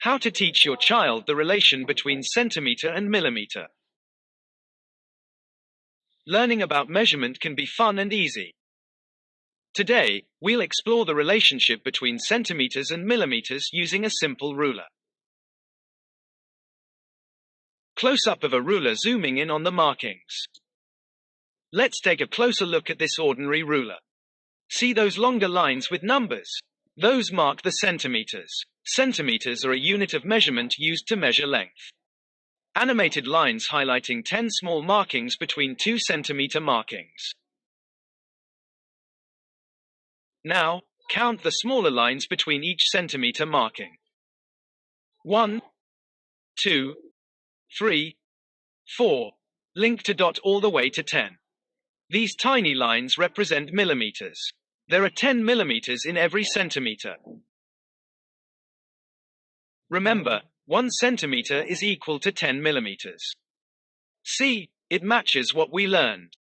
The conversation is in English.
How to teach your child the relation between centimeter and millimeter. Learning about measurement can be fun and easy. Today, we'll explore the relationship between centimeters and millimeters using a simple ruler. Close-up of a ruler zooming in on the markings. Let's take a closer look at this ordinary ruler. See those longer lines with numbers? Those mark the centimeters. Centimeters are a unit of measurement used to measure length. Animated lines highlighting 10 small markings between 2 centimeter markings. Now, count the smaller lines between each centimeter marking. 1, 2, 3, 4. Link to dot all the way to 10. These tiny lines represent millimeters. There are 10 millimeters in every centimeter. Remember, 1 centimeter is equal to 10 millimeters. See, it matches what we learned.